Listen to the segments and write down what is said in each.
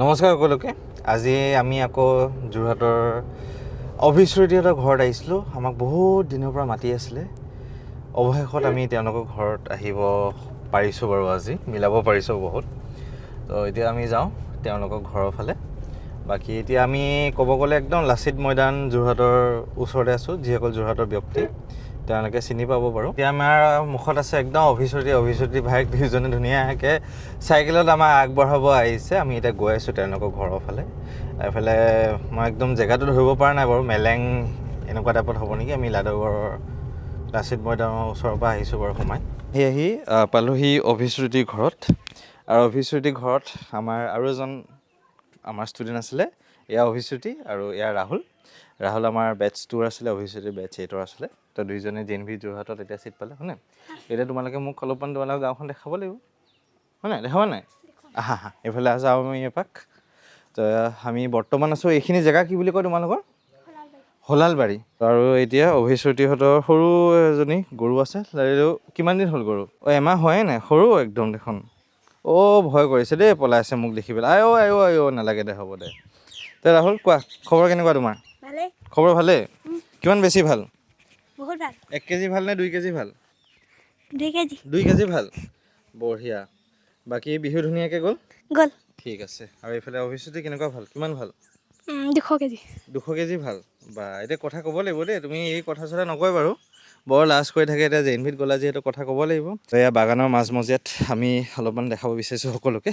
নমস্কাৰ সকলোকে। আজি আমি আকৌ যোৰহাটৰ অভিশ্ৰুতিহঁতৰ ঘৰত আহিছিলোঁ। আমাক বহুত দিনৰ পৰা মাতি আছিলে। অৱশেষত আমি তেওঁলোকৰ ঘৰত আহিব পাৰিছোঁ বাৰু, আজি মিলাব পাৰিছোঁ বহুত। তো এতিয়া আমি যাওঁ তেওঁলোকৰ ঘৰৰ ফালে। বাকী এতিয়া আমি ক'ব গ'লে একদম লাচিত মৈদান যোৰহাটৰ ওচৰতে আছোঁ। যিসকল যোৰহাটৰ ব্যক্তি তেওঁলোকে চিনি পাব বাৰু। এতিয়া আমাৰ মুখত আছে একদম অভিশ্ৰুতি ভাইক দুয়োজনে ধুনীয়াকৈ চাইকেলত আমাক আগবঢ়াব আহিছে। আমি এতিয়া গৈ আছোঁ তেওঁলোকৰ ঘৰৰ ফালে। এইফালে মই একদম জেগাটো ধৰিব পৰা নাই বাৰু, মেলেং এনেকুৱা টাইপত হ'ব নেকি। আমি লাডগড়ৰ লাচিত মৈদানৰ ওচৰৰ পৰা আহিছোঁ বাৰু সোমাই। আহি পালোহি অভিশ্ৰুতিৰ ঘৰত। আৰু অভিশ্ৰুতিৰ ঘৰত আমাৰ আৰু এজন আমাৰ ষ্টুডেণ্ট আছিলে। এয়া অভিশ্ৰুতি আৰু এয়া ৰাহুল আমাৰ বেটছ 2 আছিলে, অভিশ্ৰুতিৰ বেটছ 8 আছিলে। তো দুইজনে JNV যোৰহাটত এতিয়া চিট পালে, হয়নে? এতিয়া তোমালোকে মোক অলপমান তোমালোকৰ গাঁওখন দেখাব লাগিব, হয় নাই? দেখাবা নাই? আহা এইফালে যাওঁ আমি এপাক। তো আমি বৰ্তমান আছোঁ, এইখিনি জেগা কি বুলি কয় তোমালোকৰ? হলালবাৰী। আৰু এতিয়া অভিশ্ৰুতিহঁতৰ সৰু এজনী গৰু আছে। কিমান দিন হ'ল গৰু? এমাহ হোৱাই নাই, সৰু একদম দেখোন। ভয় কৰিছে দেই, পলাই আছে মোক দেখি পেলাই। আই নালাগে দে, হ'ব দে। ৰাহুল কোৱা, খবৰ কেনেকুৱা তোমাৰ? ভালেই। খবৰ ভালেই? কিমান বেছি ভাল? বহুত ভাল। 1 কেজি ভাল নে 2 কেজি ভাল? 2 কেজি। 2 কেজি ভাল, বঢ়িয়া। বাকী বিহু ধুনীয়াকৈ গ'ল? ঠিক আছে। আৰু এইফালে অভিশ্ৰুতি কেনেকুৱা ভাল, কিমান ভাল? 200 কেজি। 200 কেজি ভাল। বা এতিয়া কথা ক'ব লাগিব দেই, তুমি এই কথা চথা নকয় বাৰু, বৰ লাজ কৰি থাকে। এতিয়া JNVত গ'লা যিহেতু কথা ক'ব লাগিব। তো এয়া বাগানৰ মাজমজিয়াত আমি অলপমান দেখাব বিচাৰিছোঁ সকলোকে।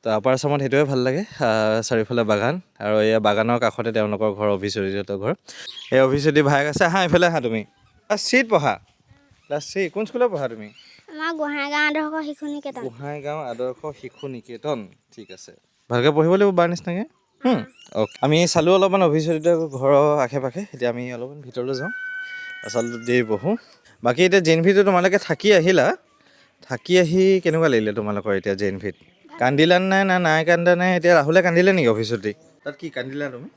তো আপাৰ আচামত সেইটোৱে ভাল লাগে, চাৰিওফালে বাগান। আৰু এয়া বাগানৰ কাষতে তেওঁলোকৰ ঘৰ, অভিশ্ৰুতিহঁতৰ ঘৰ। এই অভিশ্ৰুতি ভাইক আছে। এইফালে আহা তুমি। ক্লাছ 3 পঢ়া? ক্লাছ 3। কোন স্কুলত পঢ়া তুমি? আমাৰ গোহাঁইগাঁও আদৰ্শ শিশু নিকেতন। গোহাঁইগাঁও আদৰ্শ শিশু নিকেতন। ঠিক আছে, ভালকৈ পঢ়িব লাগিব বাৰ নিচিনাকৈ। অ'কে, আমি চালোঁ অলপমান অভিশ্ৰুতিহঁতৰ ঘৰৰ আশে পাশে। এতিয়া আমি অলপমান ভিতৰলৈ যাওঁ, আচলতে দেৰি বহোঁ। বাকী এতিয়া JNVটো তোমালোকে থাকি আহিলা, থাকি আহি কেনেকুৱা লাগিলে তোমালোকৰ এতিয়া JNVত? কান্দিলা নাই কান্দা নাই? এতিয়া ৰাহুলে কান্দিলে নেকি অভিশ্ৰুতি? তাত কি কান্দিলা তুমি?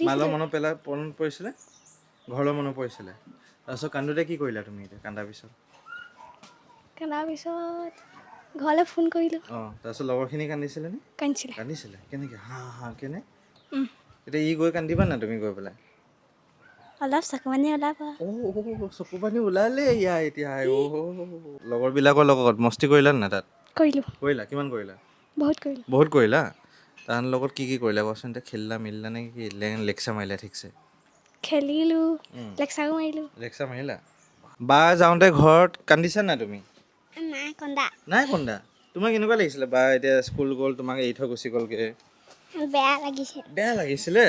মালৰ মনত পৰিছিলে, ঘৰলৈ মনত পৰিছিলে। তাৰপিছত কান্দোতে কি কৰিলা তুমি এতিয়া কান্দাৰ পিছত? ঘৰলৈ ফোন কৰিলোঁ। তাৰপিছত লগৰখিনি কান্দিছিলে নে? কান্দিছিলে। কেনেকৈ? কেনে? এতিয়া গৈ কান্দিবা নাই তুমি গৈ পেলাই? অলপ চকু পানী ওলাব। চকু পানী ওলালে ইয়াৰ এতিয়া। লগৰবিলাকৰ লগত মস্তি কৰিলা নাই তাত? কৰিলা? কিমান কৰিলা? বহুত কৰিলা। তাহাঁতৰ লগত কি কৰিলা কোৱাচোন? এতিয়া খেলিলা মেলিলা নে কি? লেকচাৰ মাৰিলা ঠিকছে? খেলিলোঁ, লেকচাৰো মাৰিলোঁ। লেকচাৰ মাৰিলা? বা যাওঁতে ঘৰত কান্দিছা নাই তুমি? নাই কন্দা? তোমাৰ কেনেকুৱা লাগিছিলে বা এতিয়া স্কুল গ'ল, তোমাক এৰি থৈ গুচি গ'লগৈ? বেয়া লাগিছিলে।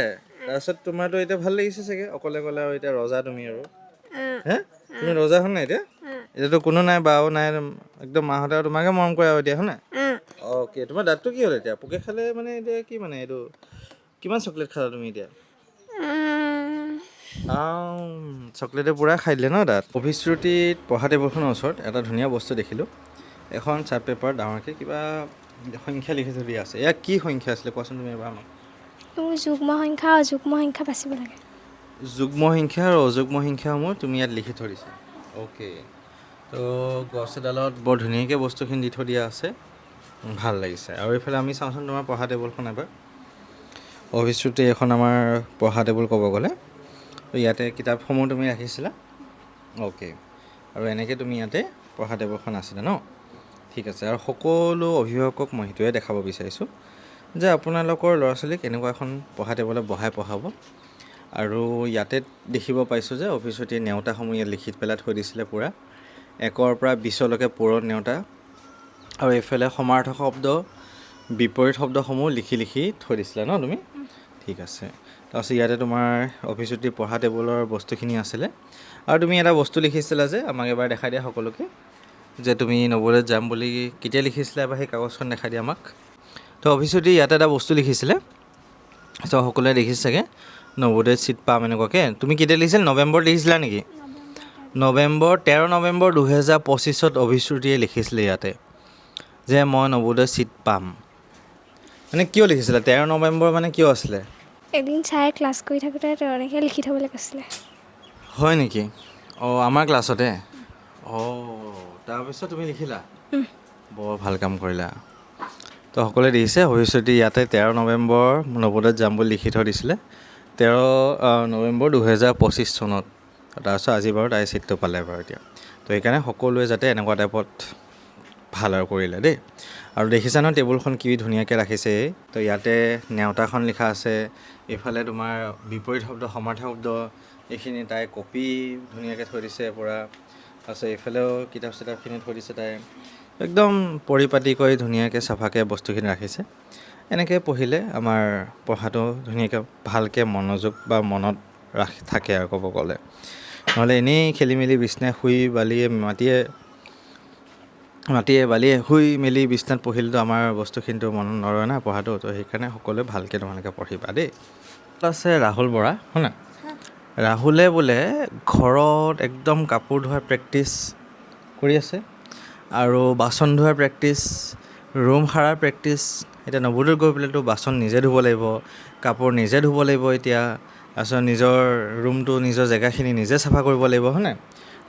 তাৰপিছত তোমাৰতো এতিয়া ভাল লাগিছে চাগে, অকলে অকলে আৰু এতিয়া ৰজা তুমি আৰু। তুমি ৰজা হয় নাই এতিয়া? এতিয়াতো কোনো নাই, বাও নাই, একদম মাহঁতে আৰু তোমাকে মৰম কৰে আৰু এতিয়া, হয় নাই? অ'কে, তোমাৰ দাঁতটো কি হ'ল এতিয়া? পোকে খালে মানে এতিয়া কি মানে এইটো? কিমান চকলেট খালা তুমি এতিয়া? চকলেটে পূৰা খাই দিলে ন দাঁত? অভিশ্ৰুতিত পঢ়া টেবুলখনৰ ওচৰত এটা ধুনীয়া বস্তু দেখিলোঁ। এখন চাৰ্ট পেপাৰত ডাঙৰকৈ কিবা সংখ্যা লিখি থৈ দিয়া আছে। এয়া কি সংখ্যা আছিলে কোৱাচোন তুমি এবাৰ আমাক? যুগ্ম সংখ্যা, অযুগ্ম সংখ্যা বাচিব লাগে। যুগ্ম সংখ্যা আৰু অযুগ্ম সংখ্যাসমূহ তুমি ইয়াত লিখি থৈ দিছা। অ'কে, তো গছ এডালত বৰ ধুনীয়াকৈ বস্তুখিনি দি থৈ দিয়া আছে, ভাল লাগিছে। আৰু এইফালে আমি চাওঁচোন তোমাৰ পঢ়া টেবুলখন এবাৰ। অভিশ্ৰুতি এখন আমাৰ পঢ়া টেবুল ক'ব গ'লে। তো ইয়াতে কিতাপসমূহ তুমি ৰাখিছিলা। অ'কে, আৰু এনেকৈ তুমি ইয়াতে পঢ়া টেবুলখন আছিলে ন? ঠিক আছে। আৰু সকলো অভিভাৱকক মই সেইটোৱে দেখাব বিচাৰিছোঁ যে আপোনালোকৰ ল'ৰা ছোৱালীক এনেকুৱা এখন পঢ়া টেবুলত বহাই পঢ়াব। আৰু ইয়াতে দেখিব পাইছোঁ যে অভিশ্ৰুতিয়ে নেওতাসমূহ ইয়াত লিখি পেলাই থৈ দিছিলে পূৰা 1ৰ পৰা 20লৈকে পূৰণ নেওতা। আৰু এইফালে সমাৰ্থক শব্দ, বিপৰীত শব্দসমূহ লিখি থৈ দিছিলা ন তুমি? ঠিক আছে। তাৰপিছত ইয়াতে তোমাৰ অভিশ্ৰুতিৰ পঢ়া টেবুলৰ বস্তুখিনি আছিলে। আৰু তুমি এটা বস্তু লিখিছিলা যে, আমাক এবাৰ দেখাই দিয়া সকলোকে, যে তুমি নৱোদয়ত যাম বুলি কেতিয়া লিখিছিলা এবাৰ সেই কাগজখন দেখাই দিয়া আমাক। তো অভিশ্ৰুতি ইয়াতে এটা বস্তু লিখিছিলে, তো সকলোৱে দেখিছে চাগে, নৱোদয়ত চিট পাম এনেকুৱাকৈ। তুমি কেতিয়া লিখিছিলা? নৱেম্বৰত লিখিছিলা নেকি? 13 নৱেম্বৰ 2025 অভিশ্ৰুতিয়ে লিখিছিলে ইয়াতে যে মই নৱোদয়ত চিট পাম। মানে কিয় লিখিছিলে? 13 নৱেম্বৰ মানে কিয় আছিলে? এদিন ছাৰে ক্লাছ কৰি থাকোঁতে তেনেকৈ লিখি থ'বলৈ কৈছিলে। হয় নেকি? আমাৰ ক্লাছতে? তাৰপিছত তুমি লিখিলা? বৰ ভাল কাম কৰিলা। তো সকলোৱে দেখিছে ভৱিষ্যতে ইয়াতে 13 নৱেম্বৰ নৱোদয়ত যাম বুলি লিখি থৈ দিছিলে 13 নৱেম্বৰ 2025 চনত। তাৰপিছত আজি বাৰু তাই ছিটটো পালে বাৰু এতিয়া। তো সেইকাৰণে সকলোৱে যাতে এনেকুৱা টাইপত ভাল আৰু কৰিলে দেই। আৰু দেখিছা ন টেবুলখন কি ধুনীয়াকৈ ৰাখিছে। তো ইয়াতে নেওতাখন লিখা আছে, এইফালে তোমাৰ বিপৰীত শব্দ সমাৰ্থক শব্দ, এইখিনি তাই কপি ধুনীয়াকৈ থৈ দিছে পূৰা। তাৰপিছত এইফালেও কিতাপ চিতাপখিনি থৈ দিছে তাই, একদম পৰিপাটিকৈ ধুনীয়াকৈ চাফাকৈ বস্তুখিনি ৰাখিছে। এনেকৈ পঢ়িলে আমাৰ পঢ়াটো ধুনীয়াকৈ ভালকৈ মনোযোগ বা মনত থাকে আৰু ক'ব গ'লে। নহ'লে এনেই খেলি মেলি বিচনাত শুই মাটিয়ে বালিয়ে শুই মেলি বিচনাত পঢ়িলেতো আমাৰ বস্তুখিনিতো মনত নৰয় না পঢ়াটো। তো সেইকাৰণে সকলোৱে ভালকৈ তোমালোকে পঢ়িবা দেই। আছে ৰাহুল বৰা, শুনা। ৰাহুলে বোলে ঘৰত একদম কাপোৰ ধোৱাৰ প্ৰেক্টিছ কৰি আছে আৰু বাচন ধোৱাৰ প্ৰেক্টিছ, ৰুম সাৰাৰ প্ৰেক্টিছ। এতিয়া নৱোদয়ত গৈ পেলাইতো বাচন নিজে ধুব লাগিব, কাপোৰ নিজে ধুব লাগিব এতিয়া। তাৰপিছত নিজৰ ৰুমটো নিজৰ জেগাখিনি নিজে চাফা কৰিব লাগিব, হয় নাই?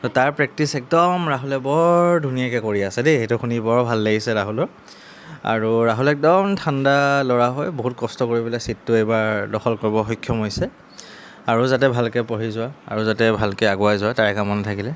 তো তাৰ প্ৰেক্টিছ একদম ৰাহুলে বৰ ধুনীয়াকৈ কৰি আছে দেই। সেইটো শুনি বৰ ভাল লাগিছে ৰাহুলৰ। আৰু ৰাহুল একদম ঠাণ্ডা ল'ৰা হৈ বহুত কষ্ট কৰি পেলাই ছিটটো এইবাৰ দখল কৰিব সক্ষম হৈছে। আৰু যাতে ভালকৈ পঢ়ি যোৱা আৰু যাতে ভালকৈ আগুৱাই যোৱা, তাৰে কামনা থাকিলে।